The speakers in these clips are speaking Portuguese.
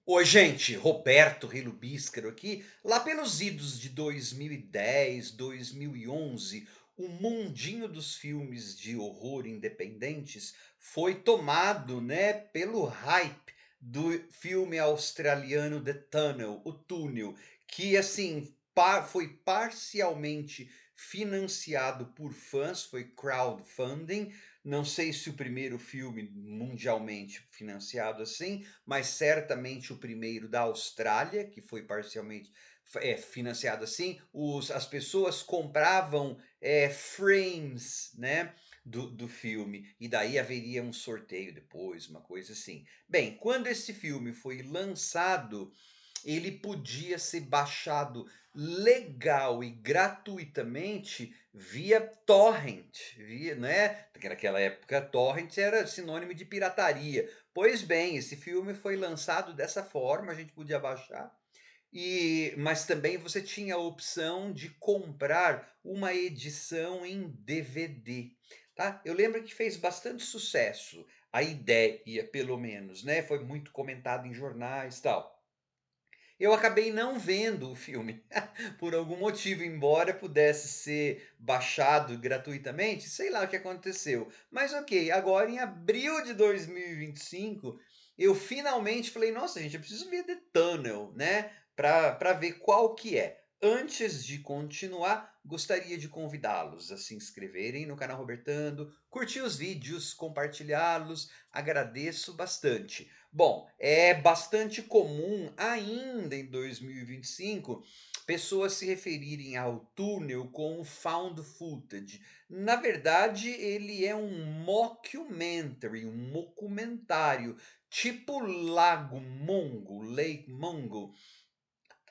Oi, gente, Roberto Rilo Bíscaro aqui. Lá pelos idos de 2010, 2011, o mundinho dos filmes de horror independentes foi tomado, né, pelo hype do filme australiano The Tunnel, O Túnel, que assim foi parcialmente financiado por fãs, foi crowdfunding. Não sei se o primeiro filme mundialmente financiado assim, mas certamente o primeiro da Austrália, que foi parcialmente financiado assim, as pessoas compravam frames, né, do filme, e daí haveria um sorteio depois, uma coisa assim. Bem, quando esse filme foi lançado, ele podia ser baixado legal e gratuitamente via torrent, via, né? Porque naquela época torrent era sinônimo de pirataria. Pois bem, esse filme foi lançado dessa forma, a gente podia baixar. Mas também você tinha a opção de comprar uma edição em DVD, tá? Eu lembro que fez bastante sucesso, a ideia, pelo menos, né? Foi muito comentado em jornais, tal. Eu acabei não vendo o filme, por algum motivo, embora pudesse ser baixado gratuitamente, sei lá o que aconteceu. Mas ok, agora em abril de 2025, eu finalmente falei: "Nossa gente, eu preciso ver The Tunnel, né, para ver qual que é". Antes de continuar, gostaria de convidá-los a se inscreverem no canal Robertando, curtir os vídeos, compartilhá-los, agradeço bastante. Bom, é bastante comum ainda em 2025 pessoas se referirem ao túnel como found footage. Na verdade, ele é um mockumentary, um documentário, tipo Lago Mongo, Lake Mongo,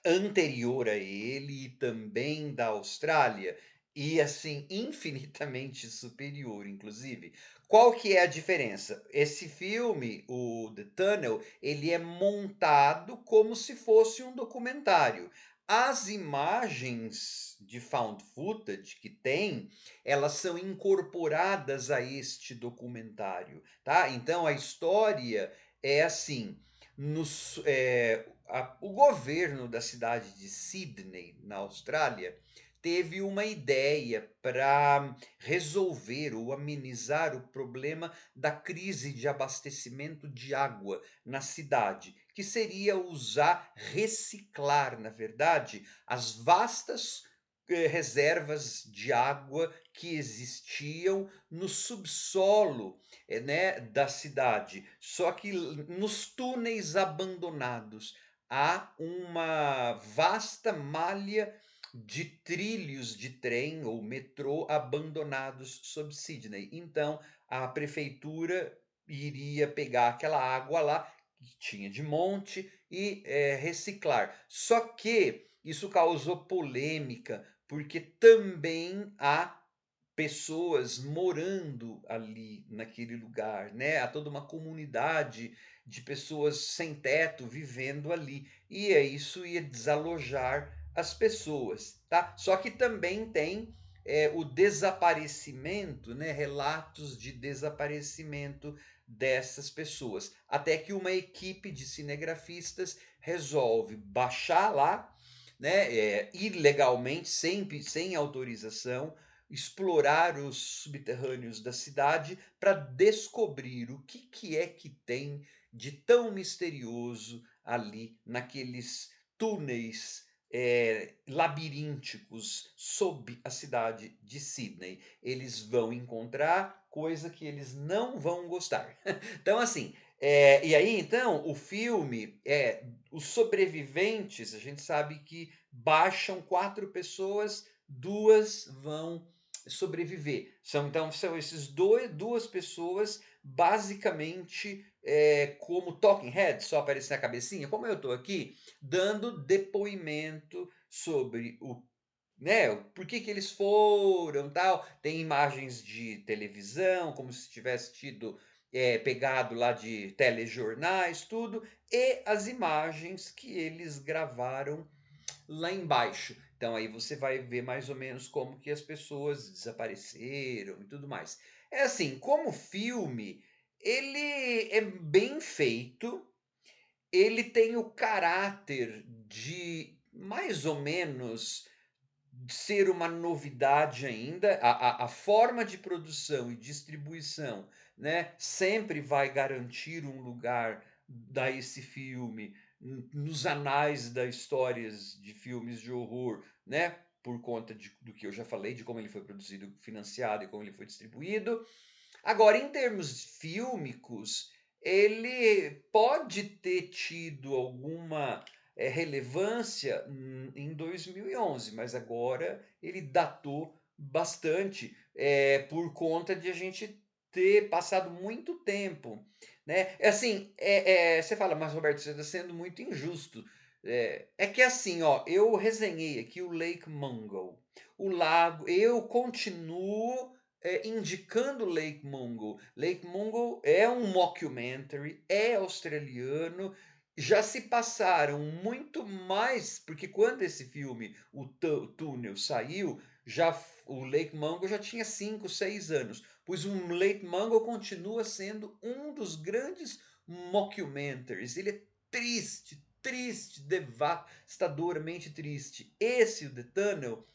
anterior a ele e também da Austrália, e assim, infinitamente superior, inclusive. Qual que é a diferença? Esse filme, o The Tunnel, ele é montado como se fosse um documentário. As imagens de found footage que tem, elas são incorporadas a este documentário, tá? Então a história é assim, o governo da cidade de Sydney, na Austrália, teve uma ideia para resolver ou amenizar o problema da crise de abastecimento de água na cidade, que seria reciclar, na verdade, as vastas reservas de água que existiam no subsolo, né, da cidade. Só que nos túneis abandonados há uma vasta malha de trilhos de trem ou metrô abandonados sob Sydney. Então, a prefeitura iria pegar aquela água lá, que tinha de monte, e reciclar. Só que isso causou polêmica, porque também há pessoas morando ali naquele lugar, né? Há toda uma comunidade de pessoas sem teto vivendo ali. E isso ia desalojar as pessoas, tá? Só que também tem o desaparecimento, né? Relatos de desaparecimento dessas pessoas. Até que uma equipe de cinegrafistas resolve baixar lá, né? Ilegalmente, sempre sem autorização, explorar os subterrâneos da cidade para descobrir o que é que tem de tão misterioso ali naqueles túneis labirínticos sob a cidade de Sydney. Eles vão encontrar coisa que eles não vão gostar. Então, assim, e aí então o filme os sobreviventes, a gente sabe que baixam quatro pessoas, duas vão sobreviver. São esses duas pessoas, basicamente, como talking head, só aparecer na cabecinha, como eu estou aqui, dando depoimento sobre né, por que eles foram, tal. Tem imagens de televisão, como se tivesse tido pegado lá de telejornais, tudo, e as imagens que eles gravaram lá embaixo. Então aí você vai ver mais ou menos como que as pessoas desapareceram e tudo mais. É assim, como filme, ele é bem feito, ele tem o caráter de, mais ou menos, ser uma novidade ainda, a forma de produção e distribuição, né, sempre vai garantir um lugar a esse filme nos anais da histórias de filmes de horror, né, por conta do que eu já falei, de como ele foi produzido, financiado e como ele foi distribuído. Agora, em termos fílmicos, ele pode ter tido alguma, relevância, em 2011, mas agora ele datou bastante, por conta de a gente ter passado muito tempo, né. É assim, você fala: "Mas Roberto, você está sendo muito injusto". É que assim, ó, eu resenhei aqui o Lake Mungo, o lago eu continuo indicando Lake Mungo. Lake Mungo é um mockumentary, é australiano, já se passaram muito mais, porque quando esse filme, o Túnel, saiu, o Lake Mungo já tinha 5, 6 anos, pois o Lake Mungo continua sendo um dos grandes mockumentaries. Ele é triste, triste, devastadoramente triste. Esse, o The Tunnel,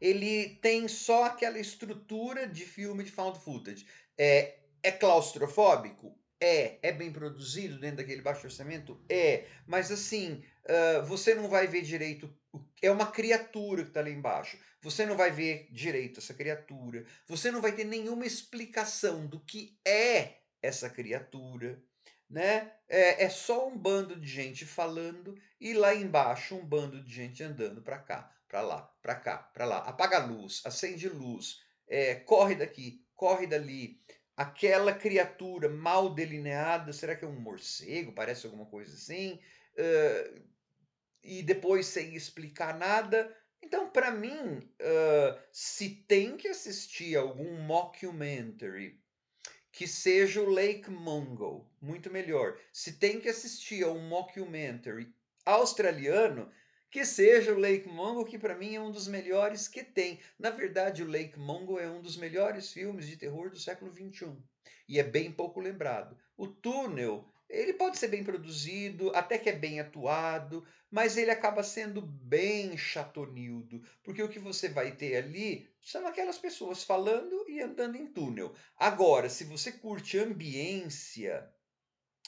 ele tem só aquela estrutura de filme de found footage. É claustrofóbico? É. É bem produzido dentro daquele baixo orçamento? É. Mas assim, você não vai ver direito é uma criatura que está ali embaixo. Você não vai ver direito essa criatura. Você não vai ter nenhuma explicação do que é essa criatura, né. É só um bando de gente falando e lá embaixo um bando de gente andando para cá, para lá, para cá, para lá. Apaga a luz, acende luz, corre daqui, corre dali. Aquela criatura mal delineada, será que é um morcego? Parece alguma coisa assim. Hã, e depois sem explicar nada. Então, para mim, se tem que assistir algum mockumentary que seja o Lake Mungo, muito melhor. Se tem que assistir a um mockumentary australiano, que seja o Lake Mungo, que para mim é um dos melhores que tem. Na verdade, o Lake Mungo é um dos melhores filmes de terror do século XXI e é bem pouco lembrado. O Túnel, ele pode ser bem produzido, até que é bem atuado, mas ele acaba sendo bem chatonildo, porque o que você vai ter ali são aquelas pessoas falando e andando em túnel. Agora, se você curte ambiência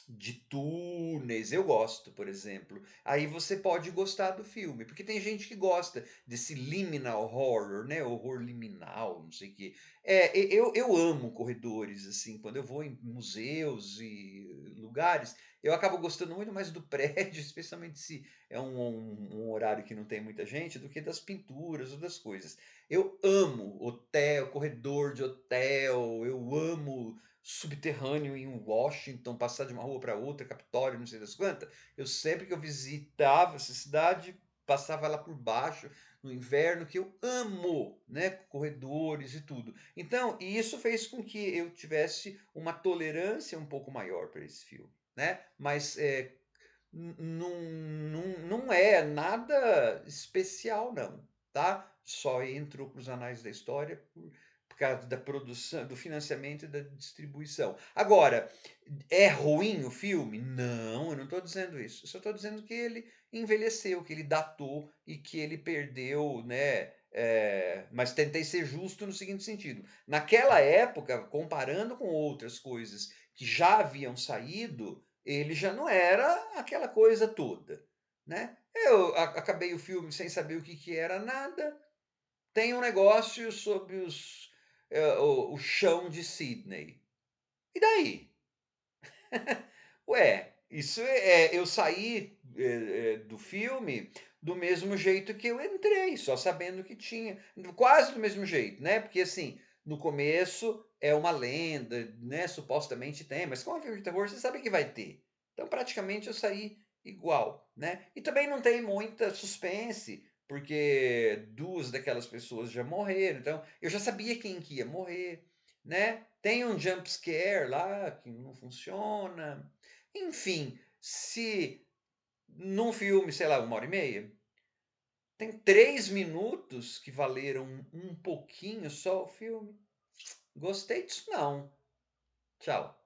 de túneis, eu gosto, por exemplo, aí você pode gostar do filme, porque tem gente que gosta desse liminal horror, né, horror liminal, não sei o quê. Eu amo corredores, assim, quando eu vou em museus e lugares, eu acabo gostando muito mais do prédio, especialmente se é um horário que não tem muita gente, do que das pinturas ou das coisas. Eu amo hotel, corredor de hotel, eu amo subterrâneo em Washington, passar de uma rua para outra, Capitólio, não sei das quantas. Eu sempre que eu visitava essa cidade, passava lá por baixo, no inverno, que eu amo, né, corredores e tudo. Então, e isso fez com que eu tivesse uma tolerância um pouco maior para esse filme, né, mas, não é nada especial não, tá. Só entrou para os anais da história por causa da produção, do financiamento e da distribuição. Agora, é ruim o filme? Não, eu não estou dizendo isso. Eu só estou dizendo que ele envelheceu, que ele datou e que ele perdeu, né, mas tentei ser justo no seguinte sentido: naquela época, comparando com outras coisas que já haviam saído, ele já não era aquela coisa toda, né. Eu acabei o filme sem saber o que que era nada. Tem um negócio sobre o chão de Sydney. E daí? Ué, isso eu saí, do filme do mesmo jeito que eu entrei, só sabendo que tinha, quase do mesmo jeito, né, porque assim, no começo é uma lenda, né, supostamente tem, mas como é filme de terror você sabe que vai ter. Então praticamente eu saí igual, né. E também não tem muita suspense, porque 2 daquelas pessoas já morreram, então eu já sabia quem que ia morrer, né. Tem um jump scare lá que não funciona. Enfim, se num filme, sei lá, 1h30, tem 3 minutos que valeram um pouquinho só o filme. Gostei disso não. Tchau.